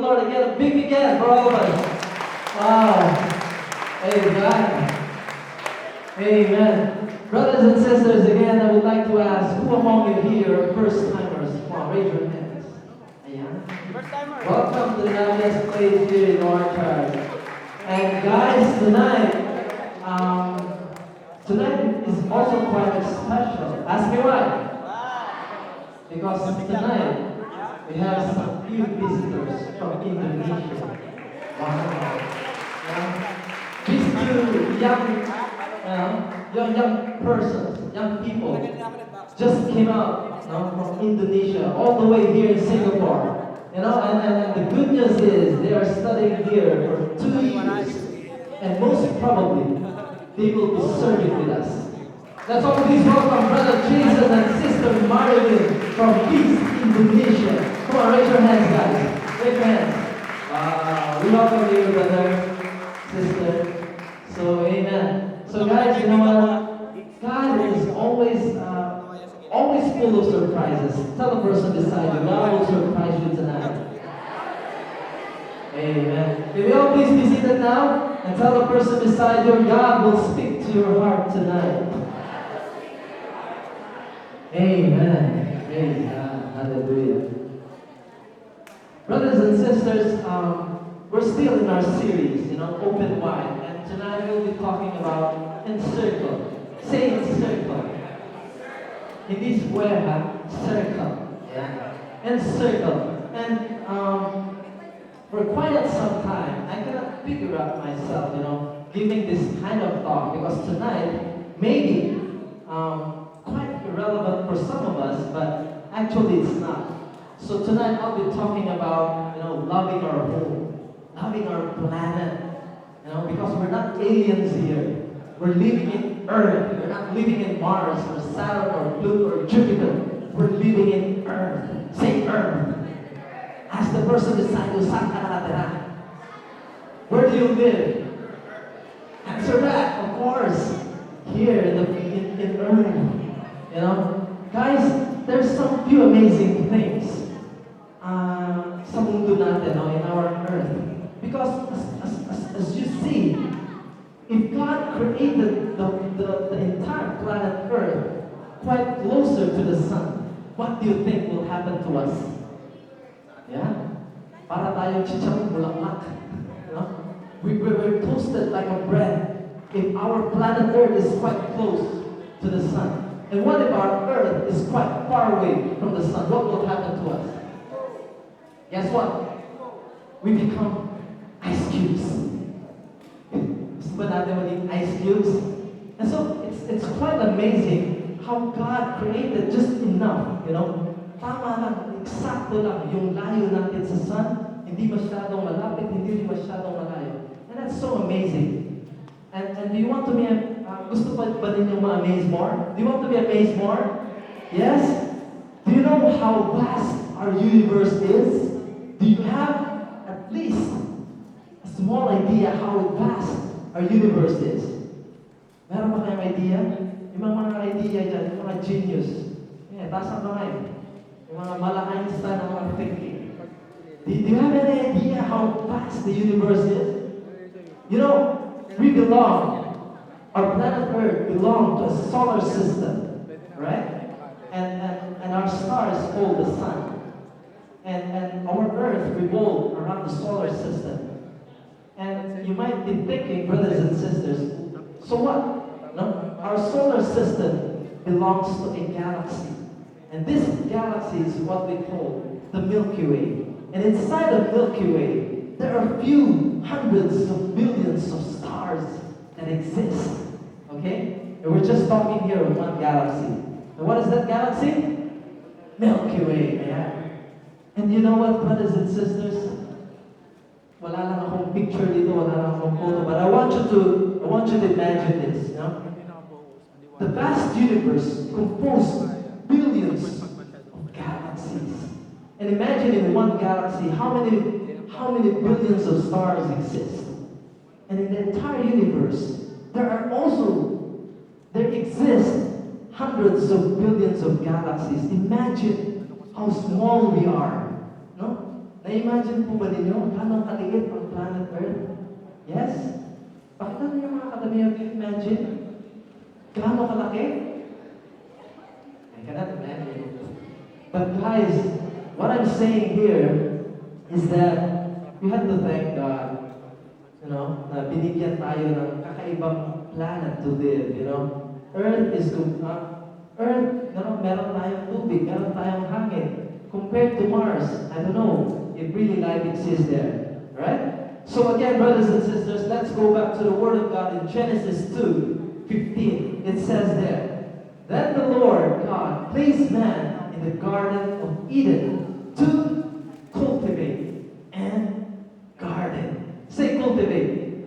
Lord, again, a big again for all of us. Wow. Amen. Amen. Brothers and sisters, again, I would like to ask, who among you here are first-timers? Come on, raise your hands. Ayan. First-timer. Welcome to the Navias place here in Orange Park. And guys, tonight is also quite special. Ask me why. Because tonight, we have some few visitors from Indonesia. Wow. Yeah. These two young persons, young people, just came out from Indonesia, all the way here in Singapore. And the good news is they are studying here for 2 years. And most probably, they will be serving with us. Let's all please welcome Brother Jason and Sister Marilyn from East Indonesia. Come on, raise your hands, guys. Raise your hands. We welcome you, brother, sister. So, amen. So, guys, you know what? God is always full of surprises. Tell the person beside you, God will surprise you tonight. Amen. Can we all please be seated now? And tell the person beside you, God will speak to your heart tonight. Amen. Praise God. Hallelujah. Brothers and sisters, we're still in our series, Open Wide. And tonight we'll be talking about encircle. Say encircle. Hindi square, circle. Yeah. Encircle. And for quite some time, I cannot figure out myself, giving this kind of thought. Because tonight, maybe quite irrelevant for some of us, but actually it's not. So tonight I'll be talking about, loving our home, loving our planet, because we're not aliens here. We're living in Earth. We're not living in Mars or Saturn or Pluto or Jupiter. We're living in Earth. Say Earth. Ask the person beside you, saan ka nakatira? Where do you live? Answer that, of course. Here in Earth. Guys, there's some few amazing things sa mundo natin, in our Earth. Because as you see, if God created the entire planet Earth quite closer to the sun, what do you think will happen to us? Yeah? Para tayong chicharong bulaklak. We're toasted like a bread. If our planet Earth is quite close to the sun, and what if our Earth is quite far away from the sun? What will happen to us? Guess what? We become ice cubes. Gusto ba natin maging ice cubes? And so, it's quite amazing how God created just enough, Tama lang, eksakto lang, yung layo natin sa sun, hindi masyadong malapit, hindi masyadong malayo. And that's so amazing. And do you want to be, gusto ba ninyong ma-amaze more? Do you want to be amazed more? Yes? Do you know how vast our universe is? Do you have at least a small idea how vast our universe is? Meron ba kayong idea? Yung mga idea dyan, yung mga genius. Yeah, taas ang kamay. Yung mga Einstein ang mga thinking. Do you have any idea how vast the universe is? We belong, our planet Earth belongs to a solar system, right? And our stars hold the sun. And our Earth revolves around the solar system. And you might be thinking, brothers and sisters, so what? No? Our solar system belongs to a galaxy. And this galaxy is what we call the Milky Way. And inside the Milky Way, there are a few hundreds of billions of stars that exist. Okay? And we're just talking here of one galaxy. And what is that galaxy? Milky Way. Yeah. And you know what, brothers and sisters? Wala lang akong picture dito, wala lang akong photo, but I want you to imagine this. The vast universe composed billions of galaxies. And imagine in one galaxy how many billions of stars exist. And in the entire universe, there exist hundreds of billions of galaxies. Imagine how small we are. No? Na-imagine po ba ninyo anong kaliit ang planet Earth? Yes? Pakita niyo yung mga katabi niyo, do you imagine? Gaano kalaki? I cannot imagine. But guys, what I'm saying here is that we have to thank God. Na binigyan tayo ng kakaibang planet to live, Earth is Earth, meron tayong tubig, meron tayong hangin. Compared to Mars, I don't know if really life exists there. Right? So again, brothers and sisters, let's go back to the Word of God in Genesis 2:15. It says there, "Then the Lord God placed man in the Garden of Eden to cultivate and garden." Say cultivate.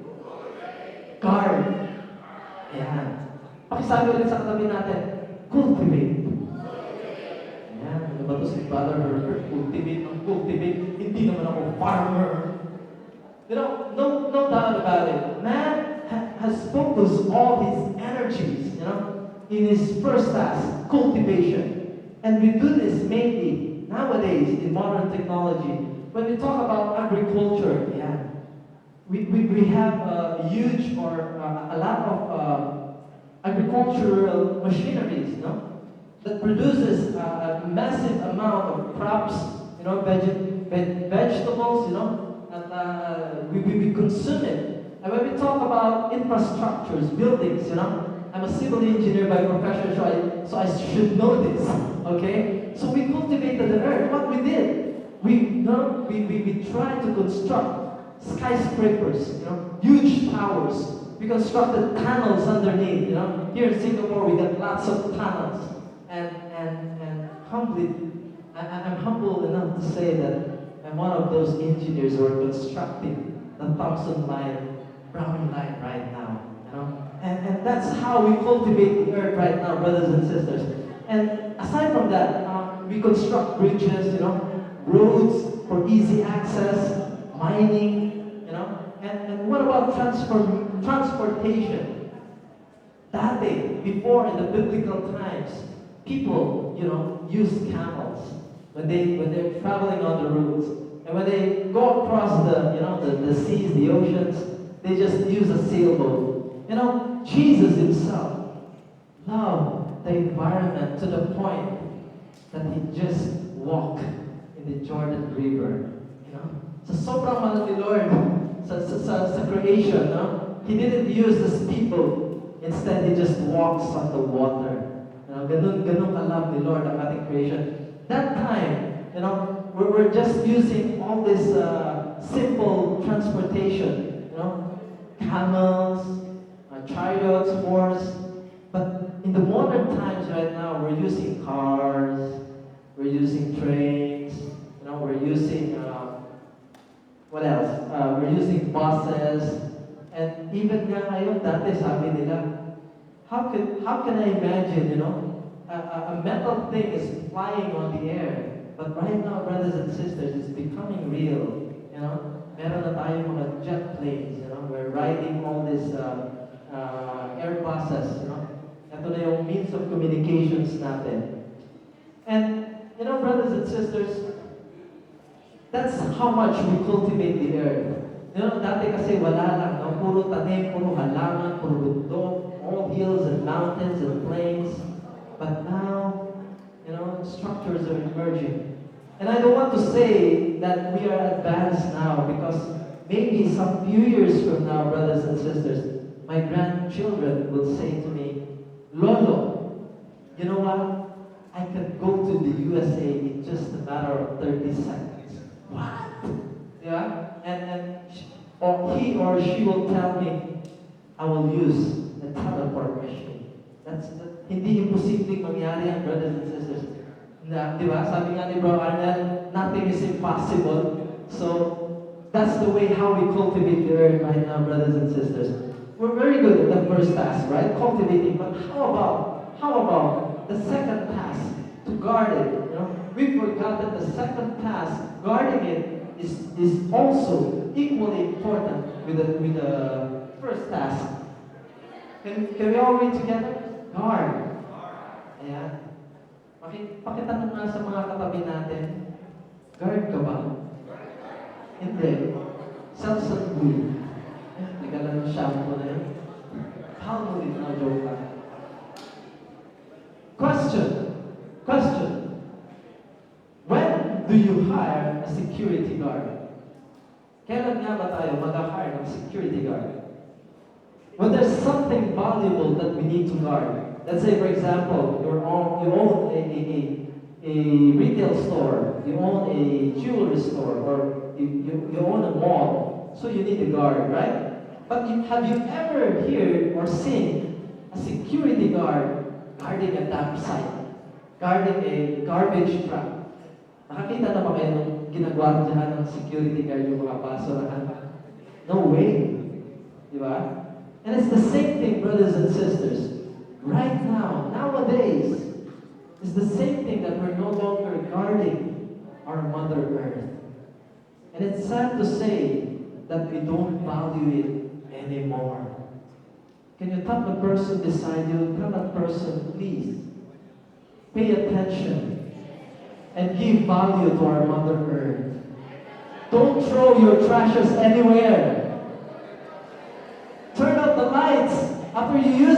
Guard. Ayan. Pakisabi ulit sa katabi natin, cultivate. Ayan. Ano ba ito si Brother Herbert? Cultivate ng cultivate. Hindi naman ako farmer. No doubt about it. Man has focused all his energies, in his first task, cultivation. And we do this mainly nowadays in modern technology. When we talk about agriculture, we have a huge or a lot of agricultural machineries, that produces a massive amount of crops, vegetables, and we consume it. And when we talk about infrastructures, buildings, I'm a civil engineer by profession, so I should know this, okay? So we cultivated the earth. What we did, we tried to construct skyscrapers, huge towers. We constructed tunnels underneath, Here in Singapore, we got lots of tunnels. And humbly, I'm humble enough to say that I'm one of those engineers who are constructing the Thompson Line, Brown Line right now, And that's how we cultivate the earth right now, brothers and sisters. And aside from that, we construct bridges, roads for easy access, mining, And what about transportation? Dati, before in the biblical times, people, used camels when they're traveling on the roads. And when they go across the seas, the oceans, they just use a sailboat. Jesus himself loved the environment to the point that he just walked in the Jordan River. Sa sobrang mahal ni Lord sa creation, He didn't use the speedboat. Instead, He just walks on the water. Ganun ka-love ni Lord ang ating creation. That time, we're just using all this simple transportation, camels, chariots, horse. But in the modern times right now, we're using cars, we're using trains, we're using what else? We're using buses, and even ngayon dati sabi nila, how can I imagine, a metal thing is flying on the air, but right now, brothers and sisters, it's becoming real, Meron na tayong mga jet planes, we're riding all these Airbuses, Ito na yung means of communications natin. And, brothers and sisters, that's how much we cultivate the earth. Dati kasi wala lang, puro tanim, puro halaman, puro bundok, all hills and mountains and plains. But now, structures are emerging. And I don't want to say that we are advanced now because maybe some few years from now, brothers and sisters, my grandchildren will say to me, "Lolo, you know what? I can go to the USA in just a matter of 30 seconds." What? Yeah? Or he or she will tell me, "I will use the teleport machine." Hindi imposibleng mangyari yan, brothers and sisters. Di ba? Sabi nga ni Bro Arnel, nothing is impossible. So, that's the way how we cultivate the earth right now, brothers and sisters. We're very good at the first task, right? Cultivating. But how about the second task, to guard it? We forgot that the second task, guarding it, is also equally important with the first task. Can we all read together? Guard. Ayan. Pakitanong nga sa mga katabi natin, guard ka ba? Hindi. Self-sanbuy. Nagala ng shampoo na yun. Palmolive na joke lang. Question. When do you hire a security guard? Kailan nga ba tayo mag-hire ng security guard? When there's something valuable that we need to guard. Let's say, for example, you own a retail store, you own a jewelry store, or you own a mall, so you need a guard, right? But have you ever heard or seen a security guard guarding a dump site, guarding a garbage truck? Nakakita na ba kayo nung ginagwardyahan ng security guard yung mga basurahan? No way. Di ba? And it's the same thing, brothers and sisters. Right now, nowadays, it's the same thing that we're no longer guarding our Mother Earth. And it's sad to say that we don't value it anymore. Can you tap the person beside you? Tell that person, please, pay attention and give value to our Mother Earth. Don't throw your trashes anywhere. Turn out the lights after you use